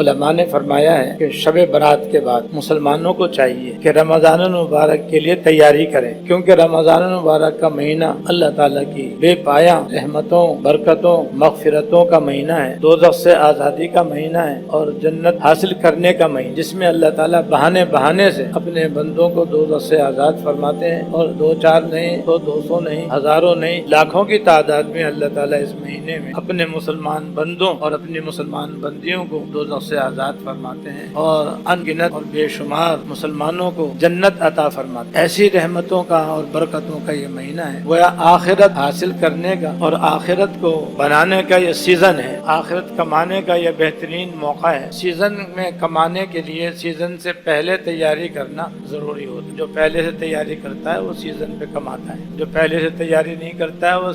علماء نے فرمایا ہے کہ شب برات کے بعد مسلمانوں کو چاہیے کہ رمضان المبارک کے لیے تیاری کریں، کیونکہ رمضان المبارک کا مہینہ اللہ تعالیٰ کی بے پایا رحمتوں، برکتوں، مغفرتوں کا مہینہ ہے، دوزخ سے آزادی کا مہینہ ہے اور جنت حاصل کرنے کا مہینہ، جس میں اللہ تعالیٰ بہانے سے اپنے بندوں کو دوزخ سے آزاد فرماتے ہیں، اور 2-4 نہیں تو 200 نہیں، ہزاروں نہیں، لاکھوں کی تعداد میں اللہ تعالیٰ اس مہینے میں اپنے مسلمان بندوں اور اپنی مسلمان بندیوں کو دوزخ سے آزاد فرماتے ہیں اور ان گنت اور بے شمار مسلمانوں کو جنت عطا فرماتے ہیں۔ ایسی رحمتوں کا اور برکتوں کا یہ مہینہ ہے، گویا آخرت حاصل کرنے کا اور آخرت کو بنانے کا یہ سیزن ہے، آخرت کمانے کا یہ بہترین موقع ہے۔ سیزن میں کمانے کے لیے سیزن سے پہلے تیاری کرنا ضروری ہوتا ہے۔ جو پہلے سے تیاری کرتا ہے وہ سیزن پہ کماتا ہے، جو پہلے سے تیاری نہیں کرتا ہے وہ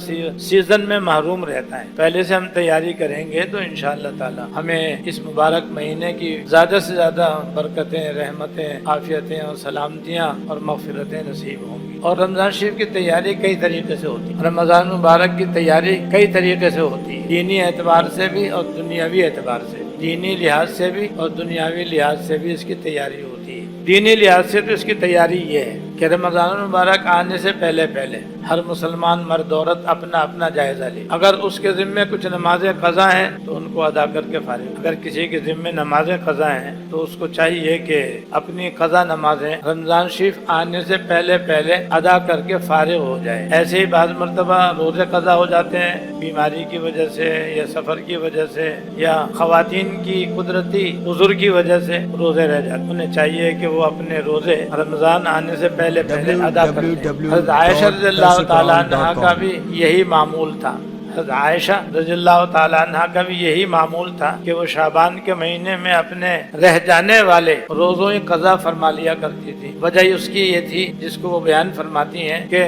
سیزن میں محروم رہتا ہے۔ پہلے سے ہم تیاری کریں گے تو انشاءاللہ تعالی ہمیں اس مبارک مہینے کی زیادہ سے زیادہ برکتیں، رحمتیں، عافیتیں اور سلامتیاں اور مغفرتیں نصیب ہوں گی۔ اور رمضان شریف کی تیاری کئی طریقے سے ہوتی ہے، رمضان مبارک کی تیاری کئی طریقے سے ہوتی ہے، دینی اعتبار سے بھی اور دنیاوی اعتبار سے، دینی لحاظ سے بھی اور دنیاوی لحاظ سے بھی اس کی تیاری ہوتی ہے۔ دینی لحاظ سے تو اس کی تیاری یہ ہے کہ رمضان المبارک آنے سے پہلے ہر مسلمان مرد عورت اپنا اپنا جائزہ لے۔ اگر اس کے ذمے کچھ نمازیں قضا ہیں تو ان کو ادا کر کے فارغ، اگر کسی کے ذمے نمازیں قضا ہیں تو اس کو چاہیے کہ اپنی قضا نمازیں رمضان شریف آنے سے پہلے ادا کر کے فارغ ہو جائے۔ ایسے ہی بعض مرتبہ روزے قضا ہو جاتے ہیں بیماری کی وجہ سے یا سفر کی وجہ سے یا خواتین کی قدرتی عذر کی وجہ سے روزے رہ جاتے، انہیں چاہیے کہ وہ اپنے روزے رمضان آنے سے پہلے ادا کر لیں۔ حضرت عائشہ رضی اللہ تعالیٰ عنہ کا بھی یہی معمول تھا، حضرت عائشہ رضی اللہ تعالیٰ عنہ کا بھی یہی معمول تھا کہ وہ شعبان کے مہینے میں اپنے رہ جانے والے روزوں کی قضا فرما لیا کرتی تھی۔ وجہ اس کی یہ تھی جس کو وہ بیان فرماتی ہیں کہ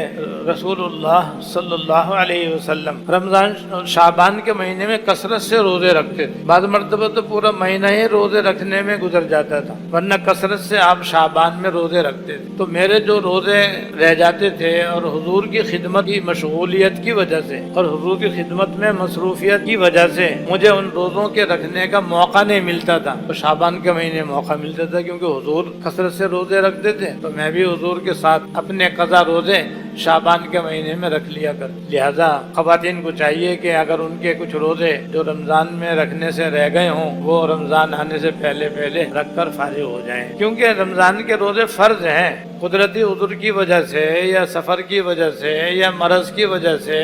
رسول اللہ صلی اللہ علیہ وسلم رمضان شعبان کے مہینے میں کثرت سے روزے رکھتے تھے، بعض مرتبہ تو پورا مہینہ ہی روزے رکھنے میں گزر جاتا تھا، ورنہ کثرت سے آپ شعبان میں روزے رکھتے تھے۔ تو میرے جو روزے رہ جاتے تھے اور حضور کی خدمت کی مشغولیت کی وجہ سے اور حضور کی خدمت میں مصروفیت کی وجہ سے مجھے ان روزوں کے رکھنے کا موقع نہیں ملتا تھا، تو شعبان کے مہینے موقع ملتا تھا کیونکہ حضور کثرت سے روزے رکھتے تھے، تو میں بھی حضور کے ساتھ اپنے قضا روزے شعبان کے مہینے میں رکھ لیا کر۔ لہذا خواتین کو چاہیے کہ اگر ان کے کچھ روزے جو رمضان میں رکھنے سے رہ گئے ہوں وہ رمضان آنے سے پہلے رکھ کر فارغ ہو جائیں، کیونکہ رمضان کے روزے فرض ہیں۔ قدرتی عذر کی وجہ سے یا سفر کی وجہ سے یا مرض کی وجہ سے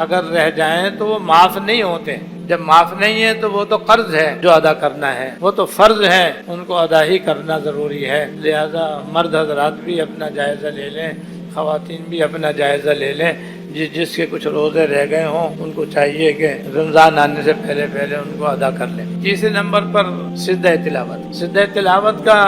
اگر رہ جائیں تو وہ معاف نہیں ہوتے، جب معاف نہیں ہے تو وہ تو قرض ہے جو ادا کرنا ہے، وہ تو فرض ہے، ان کو ادا ہی کرنا ضروری ہے۔ لہذا مرد حضرات بھی اپنا جائزہ لے لیں، خواتین بھی اپنا جائزہ لے لیں، جس کے کچھ روزے رہ گئے ہوں ان کو چاہیے کہ رمضان آنے سے پہلے ان کو ادا کر لیں۔ تیسرے نمبر پر سجدہ تلاوت۔ سجدہ تلاوت کا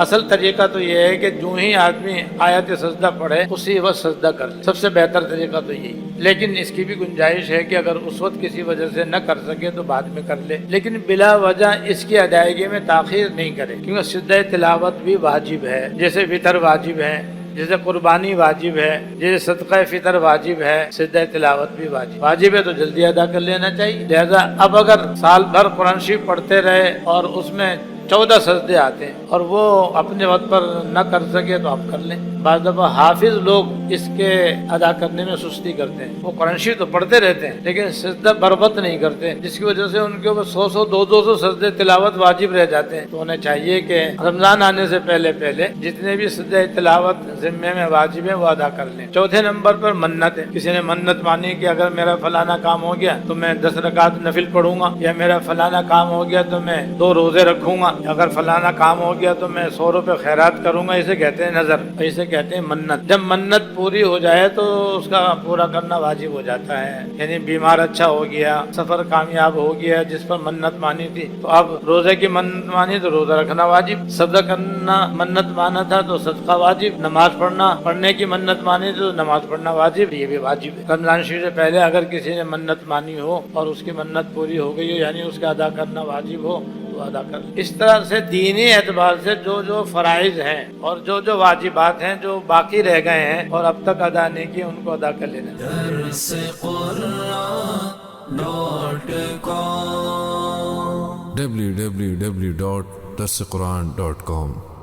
اصل طریقہ تو یہ ہے کہ جو ہی آدمی آیت سجدہ پڑھے اسی وقت سجدہ کر لے، سب سے بہتر طریقہ تو یہی، لیکن اس کی بھی گنجائش ہے کہ اگر اس وقت کسی وجہ سے نہ کر سکے تو بعد میں کر لے، لیکن بلا وجہ اس کی ادائیگی میں تاخیر نہیں کرے، کیونکہ سجدہ تلاوت بھی واجب ہے، جیسے وتر واجب ہے، جیسے قربانی واجب ہے، جیسے صدقہ فطر واجب ہے، سجدہ تلاوت بھی واجب ہے، تو جلدی ادا کر لینا چاہیے۔ لہذا اب اگر سال بھر قرآن شریف پڑھتے رہے اور اس میں 14 سجدے آتے ہیں اور وہ اپنے وقت پر نہ کر سکے تو آپ کر لیں۔ بعض دفعہ حافظ لوگ اس کے ادا کرنے میں سستی کرتے ہیں، وہ قرآن شریف تو پڑھتے رہتے ہیں لیکن سجدہ بربط نہیں کرتے، جس کی وجہ سے ان کے اوپر 100 200 سجدے تلاوت واجب رہ جاتے ہیں۔ تو انہیں چاہیے کہ رمضان آنے سے پہلے جتنے بھی سجدہ تلاوت ذمے میں واجب ہیں وہ ادا کر لیں۔ چوتھے نمبر پر منت ہے، کسی نے منت مانی کہ اگر میرا فلانا کام ہو گیا تو میں 10 رکعت نفل پڑھوں گا، یا میرا فلانا کام ہو گیا تو میں 2 روزے رکھوں گا، اگر فلانا کام ہو گیا تو میں 100 روپے خیرات کروں گا، اسے کہتے ہیں نظر، اسے کہتے ہیں منت۔ جب منت پوری ہو جائے تو اس کا پورا کرنا واجب ہو جاتا ہے، یعنی بیمار اچھا ہو گیا، سفر کامیاب ہو گیا جس پر منت مانی تھی تو اب روزے کی منت مانی تو روزہ رکھنا واجب، صدقہ کرنا منت مانا تھا تو صدقہ واجب، نماز پڑھنے کی منت مانی تو نماز پڑھنا واجب، یہ بھی واجب ہے۔ رمضان شریف سے پہلے اگر کسی نے منت مانی ہو اور اس کی منت پوری ہو گئی ہو، یعنی اس کا ادا کرنا واجب ہو، ادا کر۔ اس طرح سے دینی اعتبار سے جو فرائض ہیں اور جو واجبات ہیں جو باقی رہ گئے ہیں اور اب تک ادا نہیں کیے ان کو ادا کر لینا۔ درس قرآن.com www.darsequran.com